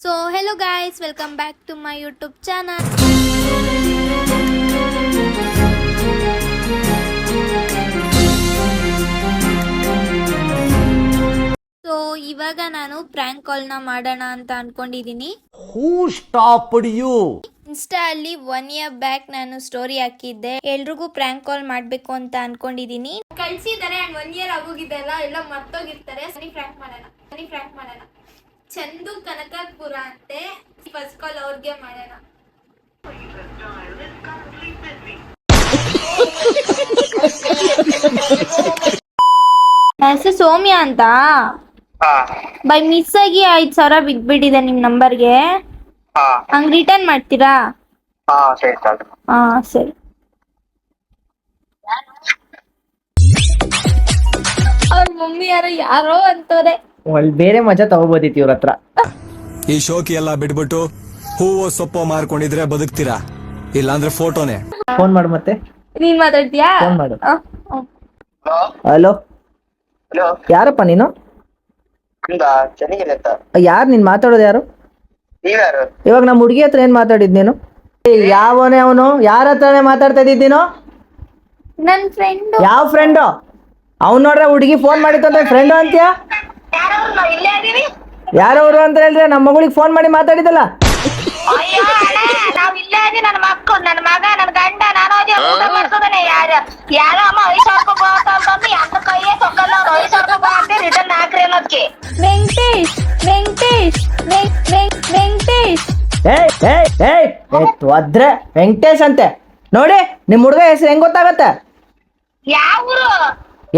So hello guys, welcome back to my YouTube channel. So ಇವಾಗ ನಾನು prank ಕಾಲ್ನ ಮಾಡೋಣ ಅಂತ ಅನ್ಕೊಂಡಿದೀನಿ. Who stopped you? ಇನ್ಸ್ಟಾ ಅಲ್ಲಿ 1 year ಬ್ಯಾಕ್ ನಾನು ಸ್ಟೋರಿ ಹಾಕಿದ್ದೆ, ಎಲ್ರಿಗೂ ಪ್ರ್ಯಾಂಕ್ ಕಾಲ್ ಮಾಡ್ಬೇಕು ಅಂತ ಅನ್ಕೊಂಡಿದೀನಿ. ಕಳ್ಸಿದ್ದಾರೆ ಅಂಡ್ 1 year ಆಗೋಗಿದೆ ಅಲ್ಲ, ಎಲ್ಲ ಮರ್ತೋಗಿರ್ತಾರೆ. ಸರಿ ಪ್ರ್ಯಾಂಕ್ ಮಾಡೋಣ. ಚಂದು ಕನಕಪುರ ಅಂತೆ, ಫಸ್ಟ್ ಕಾಲ್ ಅವ್ರಿಗೆ ಮಾಡೋಣ. ಹೆಸರು ಸೌಮ್ಯ ಅಂತ. ಬೈ ಮಿಸ್ ಆಗಿ 5,000 ಬಿದ್ಬಿಟ್ಟಿದೆ ನಿಮ್ ನಂಬರ್ಗೆ. ಹಂಗ್ ರಿಟರ್ನ್ ಮಾಡ್ತೀರಾ? ಹಾ ಸರಿ. ಅವ್ರ ಮಮ್ಮಿ ಯಾರೋ ಅಂತವ್ರೆ. ಬೇರೆ ಮಜಾ ತಗೋಬೋದಿತ್ತು ಇವ್ರ ಹತ್ರ. ಈ ಶೋಕಿ ಎಲ್ಲ ಬಿಟ್ಬಿಟ್ಟು ಹೂವು ಸೊಪ್ಪು ಮಾರ್ಕೊಂಡಿದ್ರೆ ಬದುಕ್ತೀರಾ, ಇಲ್ಲಾಂದ್ರೆ ಫೋಟೋನೇ. ಫೋನ್ ಮಾಡು ಮತ್ತೆ. ನೀನ್ ಮಾತಾಡ್ತೀಯಾ? ಫೋನ್ ಮಾಡು. ಹಲೋ, ಯಾರಪ್ಪ ನೀನು? ಯಾರು ನೀನ್ ಮಾತಾಡೋದು? ಯಾರು ಇವಾಗ ನಮ್ಮ ಹುಡುಗಿ ಹತ್ರ ಏನ್ ಮಾತಾಡಿದ್ ನೀನು? ಯಾವನೇ ಅವನು? ಯಾರ ಹತ್ರನೇ ಮಾತಾಡ್ತಾ ಇದ್ದಿದ್ ನೀನು? ನನ್ ಫ್ರೆಂಡ್. ಯಾವ ಫ್ರೆಂಡು? ಅವ್ನು ನೋಡ್ರೆ ಹುಡುಗಿ ಫೋನ್ ಮಾಡಿತ್ತು ಅಂತ ಫ್ರೆಂಡು ಅಂತೀಯ? ಯಾರವ್ರು ಅಂತ ಹೇಳಿದ್ರೆ ನಮ್ಮ ಮಗಳಿಗೆ ಫೋನ್ ಮಾಡಿ ಮಾತಾಡಿದಲ್ಲ. ನನ್ನ ಮಗ ನನ್ನ ಗಂಡ ನಾನು ಯಾರೋ ಅಮ್ಮ 5,000 ರೂಪಾಯಿ ಅಂತ ಕೈಯೇ ತೊಕ್ಕಲ್ಲ. 5,000 ರೂಪಾಯಿ ರಿಟರ್ನ್ ಹಾಕ್ರಿ ಅನ್ನೋದಕ್ಕೆ. ಒದ್ರೆ ವೆಂಕಟೇಶ್ ಅಂತೆ. ನೋಡಿ ನಿಮ್ ಹುಡುಗ ಹೆಸರು ಹೆಂಗ್ ಗೊತ್ತಾಗತ್ತೆ?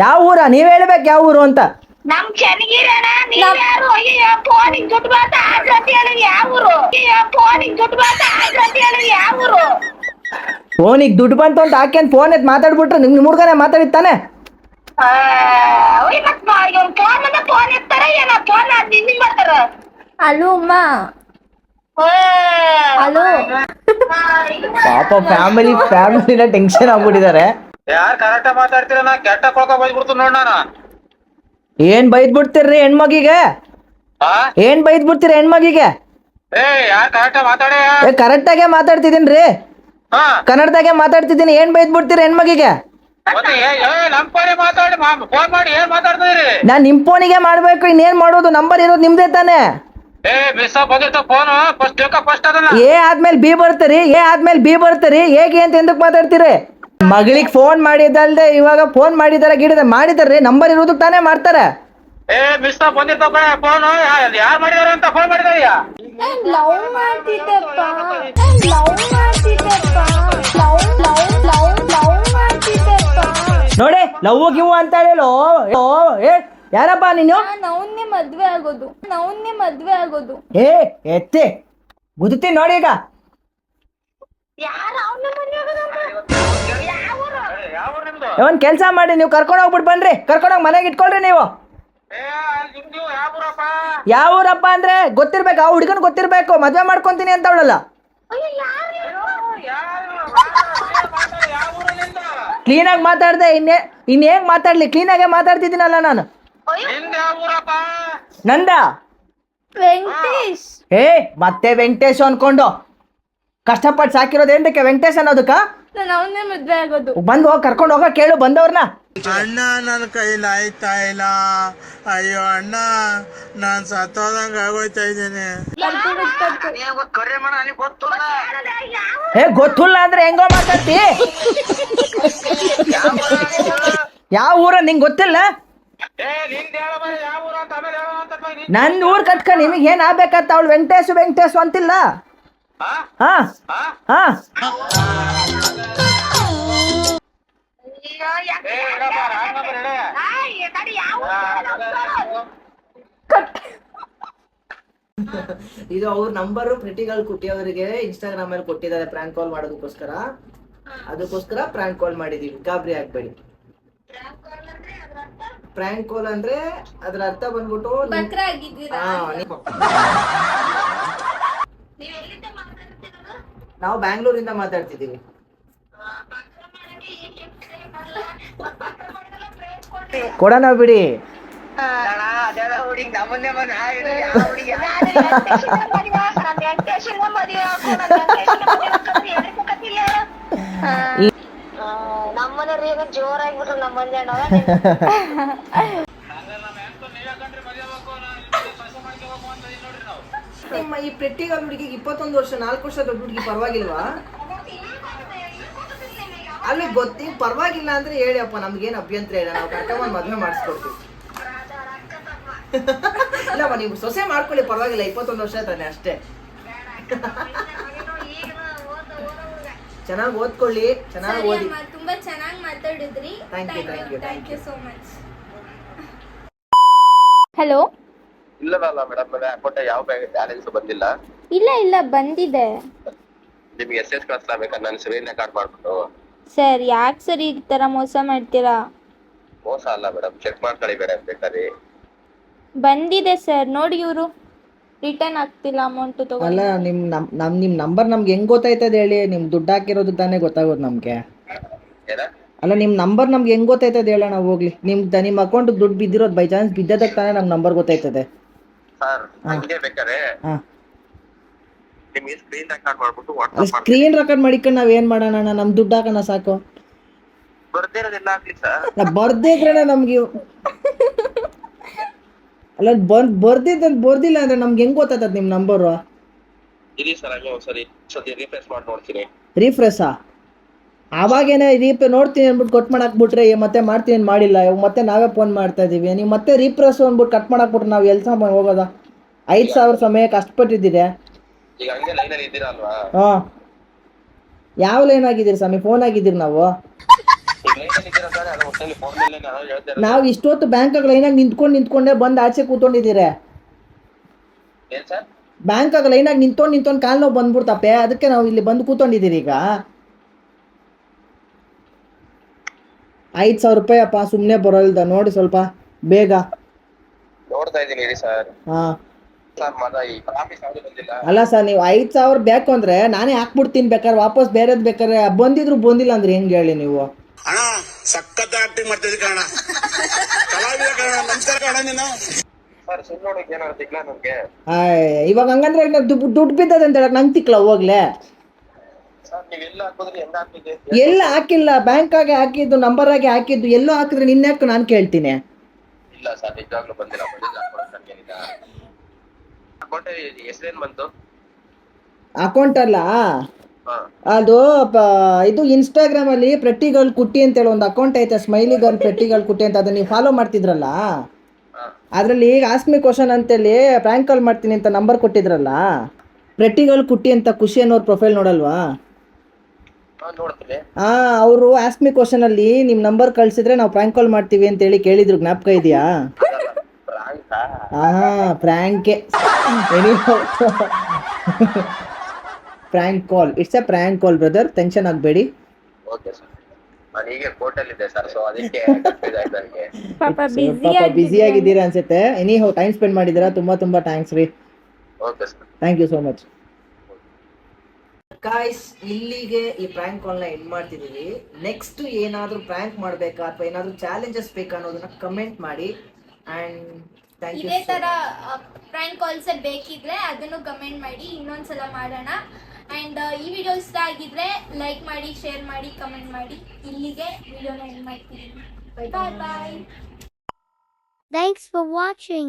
ಯಾವ ಊರ ನೀವ್ ಹೇಳ್ಬೇಕು, ಯಾವ ಊರು ಅಂತ. ನಮ್ ಚೆನ್ನಗಿರಣ. ನೀವ್ಯಾರು? ಫೋನಿಗೆ ದುಡ್ಡು ಬಾತ ಅಂತ ಹೇಳಿದ್ರಿ. ಯಾವ ಊರು? ಫೋನಿಗೆ ದುಡ್ಡು ಬಾತ ಅಂತ ಹೇಳಿದ್ರಿ. ಯಾವ ಊರು? ಫೋನಿಗೆ ದುಡ್ಡು ಬಂತು ಅಂತ ಹಾಕಿ ಫೋನ್ ಎತ್ ಮಾತಾಡ್ಬಿಟ್ರೆ ನಿಮ್ ಹುಡುಗನೇ ಮಾತಾಡಿತ್ತಾನೆ. ಫೋನ್ ಎತ್ತಾರ ಏನ? ಫೋನ್ ನಿನ್ಗೆ ಬರ್ತಾರ. ಹಲೋ ಅಮ್ಮ. ಹಲೋ. ಪಾಪ ಫ್ಯಾಮಿಲಿನ ಟೆನ್ಷನ್ ಆಗ್ಬಿಟ್ಟಿದ್ದಾರೆ. ಯಾರು ಕರೆಕ್ಟ್ ಮಾತಾಡ್ತೀರ? ನಾ ಕೆಟ್ಟ ಕೊಳಕ ಬೈದ್ಬಿಡ್ತು ನೋಡ್ ನಾನು. ಏನ್ ಬೈದ್ ಬಿಡ್ತೀರ್ರಿ ಹೆಣ್ಮಗಿಗೆ? ಏನ್ ಬೈದ್ ಬಿಡ್ತೀರಿ ಹೆಣ್ಮಗಿಗೆ? ಯಾರು ಕರೆಕ್ಟ್ ಮಾತಾಡ? ಕರೆಕ್ಟ್ ಆಗೇ ಮಾತಾಡ್ತಿದ್ದೀನ್ರಿ, ಕನ್ನಡದಾಗೆ ಮಾತಾಡ್ತಿದ್ದೀನಿ. ಏನ್ ಬೈದ್ ಬಿಡ್ತೀರಿ ಹೆಣ್ಮಗಿಗೆ? ಮಾತಾಡಿ ಫೋನ್ ಮಾಡಿ ಏನ್ ಮಾತಾಡ್ತಿದ್ರಿ? ನಾನ್ ನಿಮ್ ಫೋನಿಗೆ ಮಾಡ್ಬೇಕು, ಇನ್ನೇನ್ ಮಾಡೋದು? ನಂಬರ್ ಇರೋದು ನಿಮ್ದೇ ತಾನೆ. ಎ ಆದ್ಮೇಲೆ ಬಿ ಬರ್ತೀರಿ. ಹೇಗೆ ಅಂತ ಎಂದಕ್ ಮಾತಾಡ್ತೀರಿ? ಮಗಳಿಗೆ ಫೋನ್ ಮಾಡಿದಲ್ದೆ ಇವಾಗ ಫೋನ್ ಮಾಡಿದಾರ ಗಿಡದ ಮಾಡಿದಾರ್ರಿ. ನಂಬರ್ ಇರೋದಕ್ ತಾನೇ ಮಾಡ್ತಾರೆ. ನೋಡಿ ಲವ್ ಗಿವ್ ಅಂತ ಹೇಳೋ. ಯಾರಪ್ಪ ನೀನು? ಅವನ್ನೇ ಮದ್ವೆ ಆಗೋದು. ಎತ್ತಿ ಗುದ್ತಿ ನೋಡಿ ಈಗ. ಒಂದ್ ಕೆಲ್ಸ ಮಾಡಿ, ನೀವು ಕರ್ಕೊಂಡು ಹೋಗ್ಬಿಟ್ಟು ಬನ್ರಿ. ಕರ್ಕೊಂಡೋಗಿ ಮನೆಗೆ ಇಟ್ಕೊಳ್ರಿ ನೀವು. ಯಾವ ಊರಪ್ಪ ಅಂದ್ರೆ ಗೊತ್ತಿರ್ಬೇಕು, ಆ ಹುಡುಗನ್ ಗೊತ್ತಿರ್ಬೇಕು. ಮದ್ವೆ ಮಾಡ್ಕೊಂತೀನಿ ಅಂತ ಅವಳಲ್ಲ. ಕ್ಲೀನಾಗಿ ಮಾತಾಡ್ದೆ. ಇನ್ನೇಗ್ ಮಾತಾಡ್ಲಿ? ಕ್ಲೀನಾಗೆ ಮಾತಾಡ್ತಿದ್ದೀನಲ್ಲ ನಾನು. ನಂದ ವೆಂಕಟೇಶ್. ಮತ್ತೆ ವೆಂಕಟೇಶ್ ಅನ್ಕೊಂಡು ಕಷ್ಟಪಟ್ಟು ಸಾಕಿರೋದು ಏನಕ್ಕೆ ವೆಂಕಟೇಶ್ ಅನ್ನೋದಕ್ಕ? ನಾನು ಅವನ್ನೇ ಮದ್ವೆ ಆಗೋದು. ಬಂದು ಹೋಗಿ ಕರ್ಕೊಂಡು ಹೋಗ ಕೇಳು ಬಂದವ್ರನ್ನ. ಅಣ್ಣ ನನ್ನ ಕೈಲಿ ಆಯ್ತಾ ಇಲ್ಲ. ಅಯ್ಯೋ ಅಣ್ಣ, ನಾನ್ ಸತ್ತೋದಂಗ ಆಗೋಯ್ತಾ ಇದ್ದೇನೆ. ಗೊತ್ತಿಲ್ಲ ಅಂದ್ರೆ ಹೆಂಗೋ ಮಾತಾಡ್ತಿ? ಯಾವ ಊರ ನಿಂಗೆ ಗೊತ್ತಿಲ್ಲ? ನನ್ ಊರ್ ಕಟ್ಕ ನಿಮಗ್ ಏನ್ ಆಗ್ಬೇಕಂತ? ಅವಳು ವೆಂಕಟೇಶ್ ಅಂತಿಲ್ಲ. ಹಾ ಹಾ ಇದು ಅವ್ರ ನಂಬರು ಪ್ರಿಟಿಗಳು ಕುಟ್ಟಿಯವರಿಗೆ ಇನ್ಸ್ಟಾಗ್ರಾಮ್ ಅಲ್ಲಿ ಕೊಟ್ಟಿದ್ದಾರೆ ಪ್ರ್ಯಾಂಕ್ ಕಾಲ್ ಮಾಡೋದಕ್ಕೋಸ್ಕರ. ಅದಕ್ಕೋಸ್ಕರ ಪ್ರ್ಯಾಂಕ್ ಕಾಲ್ ಮಾಡಿದೀವಿ. ಗಾಬರಿ ಆಗ್ಬೇಡಿ. ಪ್ರ್ಯಾಂಕ್ ಕಾಲ್ ಅಂದ್ರೆ ಅದ್ರ ಅರ್ಥ ಬಂದ್ಬಿಟ್ಟು ನಾವು ಬ್ಯಾಂಗ್ಳೂರಿಂದ ಮಾತಾಡ್ತಿದ್ದೀವಿ. ಕೊಡೋಣ ಬಿಡಿ. ಹುಡುಗಿ ನಮ್ಮನ್ನೇ ಮದುವೆ ನಮ್ಮನೆ ಜೋರಾಗ್ಬಿಟ್ರು ನಮ್ಮ ಮಂಜಣ್ಣ ನಿಮ್ಮ ಈ ಪೆಟ್ಟಿಗಲ್ ಹುಡುಗಿಗೆ 21 ವರ್ಷ 4 ವರ್ಷ ದೊಡ್ಡ ಹುಡುಗಿ ಪರವಾಗಿಲ್ವಾ? ಅಲ್ಲಿ ಗೊತ್ತಿ ಪರವಾಗಿಲ್ಲ ಅಂದ್ರೆ ಹೇಳಿಯಪ್ಪ, ನಮ್ಗೇನು ಅಭ್ಯಂತರ ಇಲ್ಲ, ನಾವು ಕರ್ಕೊಂಡ್ ಮದ್ವೆ ಮಾಡಿಸ್ಕೊಡ್ತೀವಿ. ಇಲ್ಲಮ್ಮ ನೀವು ಸೊಸೆ ಮಾಡ್ಕೊಳ್ಳಿ, ಪರವಾಗಿಲ್ಲ, 21 ವರ್ಷ ತಾನೆ ಅಷ್ಟೇ. ಚೆನ್ನಾಗಿ ಓದ್ಕೊಳ್ಳಿ, ಚೆನ್ನಾಗಿ ಓದಿ. ತುಂಬಾ ಚೆನ್ನಾಗಿ ಮಾತಾಡಿದ್ರಿ. Thank you so much. Hello. ಇಲ್ಲವಲ್ಲ ಮೇಡಮ್, ಅಕೌಂಟ್ ಯಾವ ಬ್ಯಾಲೆನ್ಸ್ ಬಂದಿಲ್ಲ. ಇಲ್ಲ ಬಂದಿದೆ. ನಿಮ್ಗೆ ಎಸ್ ಕಳಿಸ್ಲಾಬೇಕಾ? ನಾನು ಸ್ಕ್ರೀನ್ ರೆಕಾರ್ಡ್ ಮಾಡ್ಬಿಟ್ಟು. ಸರ್ ಯಾಕೆ ಸರ್ ಈ ತರ ಮೋಸ ಮಾಡ್ತೀರಾ? ಮೋಸ ಅಲ್ಲ ಮೇಡಮ್, ಚೆಕ್ ಮಾಡ್ಕೊಳ್ಳಿ ಮೇಡಮ್ ಬೇಕಾದ್ರೆ. ಬಂದಿದೆ ಸರ್, ನೋಡಿ ಇವರು ರಿಟರ್ನ್ ಆಗ್ತಿಲ್ಲ ಅಮೌಂಟ್ ತಗೊಂಡು. ಅಲ್ಲ ನಿಮ್ ನಂಬರ್ ನಮ್ಗೆ ಹೆಂಗ್ ಗೊತ್ತಾಯ್ತದ ಹೇಳಿ? ನಿಮ್ ದುಡ್ಡು ಹಾಕಿರೋದು ತಾನೇ ಗೊತ್ತಾಗೋದು ನಮ್ಗೆ. ಏನ? ಅಲ್ಲ ನಿಮ್ ನಂಬರ್ ನಮ್ಗೆ ಹೆಂಗ್ ಗೊತ್ತಾಯ್ತದ ಹೇಳೋಣ ಹೋಗ್ಲಿ. ನಿಮ್ ಅಕೌಂಟ್ ದುಡ್ಡು ಬಿದ್ದಿರೋದು ಬೈ ಚಾನ್ಸ್ ಬಿದ್ದದಕ್ಕೆ ತಾನೇ ನಮ್ ನಂಬರ್ ಗೊತ್ತಾಯ್ತದೆ. ಸರ್ ಹಂಗೆ ಬೇಕಾರೆ ಹಾ, ನಿಮ್ಗೆ ಸ್ಕ್ರೀನ್ ರೆಕಾರ್ಡ್ ಮಾಡ್ಬಿಟ್ಟು ವಾಟ್ಸ್ಆಪ್ ಮಾಡಿ. ಸ್ಕ್ರೀನ್ ರೆಕಾರ್ಡ್ ಮಾಡಿಕೊಂಡು ನಾವ್ ಏನ್ ಮಾಡೋಣ? ನಮ್ ದುಡ್ಡು ಹಾಕೋಣ ಸಾಕು. ಬರ್ದಿರೋದಿಲ್ಲ ಆಗ್ಲಿ ಸರ್. ನಾ ಬರ್ದೇ ಇದ್ರೇನೆ ನಮ್ಗೆ ಅಲ್ಲ ಬರ್ದಿಲ್ಲ ಅಂದ್ರೆ ನಮ್ಗೆ ಹೆಂಗ್ ಗೊತ್ತಾಗ್ತದ ನಿಮ್ ನಂಬರು? ಇರಿ ಸರ್, ಹಂಗೆ ಒಂದ್ಸರಿ ರಿಫ್ರೆಶ್ ಮಾಡಿ ನೋಡ್ತೀನಿ. ರಿಫ್ರೆಶಾ? ಅವಾಗೇನೆ ನೋಡ್ತೀನಿ ಅಂದ್ಬಿಟ್ಟು ಕಟ್ ಮಾಡಾಕ್ಬಿಟ್ರೆ ಮತ್ತೆ ಮಾಡ್ತೀನಿ ಅಂತ ಮಾಡಿಲ್ಲ. ಇವಾಗ ಮತ್ತೆ ನಾವೇ ಫೋನ್ ಮಾಡ್ತಾ ಇದೀವಿ, ನೀವು ಮತ್ತೆ ರಿಫ್ರೆಶ್ ಅಂದ್ಬಿಟ್ಟು ಕಟ್ ಮಾಡಾಕ್ಬಿಟ್ರೆ ನಾವು ಎಲ್ಲಿ ಸಮಯ ಹೋಗೋದ? 5,000 ಸಮಯ ಕಷ್ಟಪಟ್ಟಿದ್ದೀರಿ. ಈಗ ಹಂಗೆ ಲೈನಲ್ಲಿ ಇದ್ದೀರಾ ಅಲ್ವಾ? ಹಾ, ಯಾವ ಲೈನ್ ಆಗಿದ್ದೀರಿ ಸ್ವಾಮಿ? ಫೋನ್ ಆಗಿದ್ದೀರಿ ನಾವು. ಈಗ ಲೈನಲ್ಲಿ ಇದ್ದೀರಾ ತಾನೆ, ಅದು ಒಟ್ಟಲ್ಲಿ ಫೋನ್ ಮೇಲೆ ನಾನು ಹೇಳ್ತಾ ಇರೋದು. ನಾವು ಇಷ್ಟೊತ್ತು ಬ್ಯಾಂಕಾಗ ಲೈನಾಗ ನಿಂತ್ಕೊಂಡೇ ಬಂದು ಆಚೆ ಕೂತ್ಕೊಂಡಿದ್ದೀರಿ. ಏನ್ ಸರ್? ಬ್ಯಾಂಕಾಗ ಲೈನಾಗ ನಿಂತ್ಕೊಂಡು ಕಾಲು ನೋವು ಬಂದ್ಬಿಡ್ತಪ್ಪೆ, ಅದಕ್ಕೆ ನಾವು ಇಲ್ಲಿ ಬಂದು ಕೂತ್ಕೊಂಡಿದ್ದೀರಿ. ಈಗ 5,000 ರೂಪಾಯಿ ಅಪ್ಪ, ಸುಮ್ಮನೆ ಬರೋಲ್ದ ನೋಡಿ ಸ್ವಲ್ಪ ಬೇಗ. ನೋಡ್ತಾ ಇದ್ದೀನಿ ಇರಿ ಸರ್. ಹಾ, ಸರ್ ಈ ಪ್ರಾಮಿಸ್ ಯಾವ್ದು ಬಂದಿಲ್ಲ. ಅಲ್ಲ ಸರ್, ನೀವು 5,000 ಬೇಕು ಅಂದ್ರೆ ನಾನೇ ಹಾಕ್ಬಿಡ್ತೀನಿ, ಬೇಕಾದ್ರೆ ವಾಪಸ್ ಬೇರೆದ್ ಬೇಕಾದ್ರೆ ಬಂದಿದ್ರು ಬಂದಿಲ್ಲ ಅಂದ್ರೆ ಹೆಂಗ್ ಹೇಳಿ ನೀವು? ಅಣ್ಣ ಸಖತ್ ಆಕ್ಟಿಂಗ್ ಮಾಡ್ತಿದ್ದೆ ಕಣ, ಕಲಾವಿದ ಕಣ, ನಮಸ್ಕಾರ ಕಣ ನೀನು. ಸರ್ ಸುಮ್ಮನೆ ನೋಡಕ್ ಏನಾದ್ರು ಸಿಗ್ಲಾ ನಮ್ಗೆ? ಇವಾಗ ಹಂಗಂದ್ರೆ ದುಡ್ಡು ಬಿದ್ದದ ಅಂತ ಹೇಳಕ್ ನಂಗೆ ತಿಕ್ಲ ಹೋಗ್ಲೆ. ಸರ್ ನೀವೆಲ್ಲ ಹಾಕಿದ್ರಿ, ಹೆಂಗ್ ಹಾಕಿದ್ರಿ? ಎಲ್ಲ ಹಾಕಿಲ್ಲ, ಬ್ಯಾಂಕಾಗೆ ಹಾಕಿದ್ದು, ನಂಬರ್ ಆಗಿ ಹಾಕಿದ್ದು. ಎಲ್ಲೋ ಹಾಕಿದ್ರೆ ನಿನ್ಯಾಕೆ ನಾನು ಕೇಳ್ತೀನಿ? ಇಲ್ಲ ಸರ್, ನಿಜವಾಗ್ಲೂ ಬಂದಿಲ್ಲ. ಅಕೌಂಟ್ ಹೆಸರೇನ್ ಬಂತು? ಅಕೌಂಟ್ ಅಲ್ಲ ಹಾ, ಅದು ಇದು ಇನ್ಸ್ಟಾಗ್ರಾಮ್ ಅಲ್ಲಿ ಪ್ರೆಟ್ಟಿಗಲ್ ಕುಟ್ಟಿ ಅಂತ ಹೇಳಿ ಒಂದು ಅಕೌಂಟ್ ಐತೆ, ಸ್ಮೈಲಿ ಗರ್ಲ್ ಪ್ರೆಟ್ಟಿಗಲ್ ಕುಟ್ಟಿ ಅಂತ. ಅದನ್ನ ನೀವು ಫಾಲೋ ಮಾಡ್ತಿದ್ರಲ್ಲ, ಅದ್ರಲ್ಲಿ ಈಗ ಆಸ್ಮಿ ಕ್ವಶನ್ ಅಂತೇಳಿ ಪ್ರ್ಯಾಂಕ್ ಕಾಲ್ ಮಾಡ್ತೀನಿ ಅಂತ ನಂಬರ್ ಕೊಟ್ಟಿದ್ರಲ್ಲ, ಪ್ರೆಟ್ಟಿಗಲ್ ಕುಟ್ಟಿ ಅಂತ ಖುಷಿ ಅನ್ನೋರ್ ಪ್ರೊಫೈಲ್ ನೋಡಲ್ವಾ? ನೋಡ್ತೀನಿ. ಅವರು ಆಸ್ಮಿ ಕ್ವಶನ್ ಅಲ್ಲಿ ನಿಮ್ ನಂಬರ್ ಕಳ್ಸಿದ್ರೆ ನಾವು ಪ್ರ್ಯಾಂಕ್ ಕಾಲ್ ಮಾಡ್ತೀವಿ ಅಂತ ಹೇಳಿ ಕೇಳಿದ್ರು, ಜ್ಞಾಪಕ ಇದೆಯಾ? ಪ್ರ್ಯಾಂಕೆ prank call, it's a prank call brother, tension ಆಗಬೇಡಿ. ಓಕೆ ಸರ್, ನಾನು ಈಗ ಕೋರ್ಟಲ್ಲಿ ಇದ್ದೆ ಸರ್, ಸೊ ಅದಕ್ಕೆ ನನಗೆ ಪಾಪ ಬಿಸಿ ಆಗಿದ್ದೀರಾ ಅನ್ಸುತ್ತೆ. ಎನಿಹೌ ಟೈಮ್ ಸ್ಪೆಂಡ್ ಮಾಡಿದ್ದೀರಾ, ತುಂಬಾ ಥ್ಯಾಂಕ್ಸ್ ರೀ. Okay sir, thank you so much. Guys, ಇಲ್ಲಿಗೆ ಈ ಪ್ರ್ಯಾಂಕ್ ಕಾಲ್ನ ಎಂಡ್ ಮಾಡ್ತಿದ್ದೀವಿ. ನೆಕ್ಸ್ಟ್ ಏನಾದರೂ ಪ್ರ್ಯಾಂಕ್ ಮಾಡಬೇಕಾ ಅಥವಾ ಏನಾದರೂ ಚಾಲೆಂಜಸ್ ಬೇಕಾ ಅನ್ನೋದನ್ನ ಕಮೆಂಟ್ ಮಾಡಿ. And thank you. ಇದೇ ತರ ಪ್ರ್ಯಾಂಕ್ ಕಾಲ್ಸ್ ಬೇಕಿದ್ರೆ ಅದನ್ನು ಕಮೆಂಟ್ ಮಾಡಿ, ಇನ್ನೊಂದ್ಸಲ ಮಾಡೋಣ. ಅಂಡ್ ಈ ವಿಡಿಯೋ ಇಷ್ಟ ಆಗಿದ್ರೆ ಲೈಕ್ ಮಾಡಿ, ಶೇರ್ ಮಾಡಿ, ಕಮೆಂಟ್ ಮಾಡಿ. ಇಲ್ಲಿಗೆ ವಿಡಿಯೋನ ಎಂಡ್ ಮಾಡ್ತೀನಿ. ಬಾಯ್ ಬಾಯ್. Thanks for watching.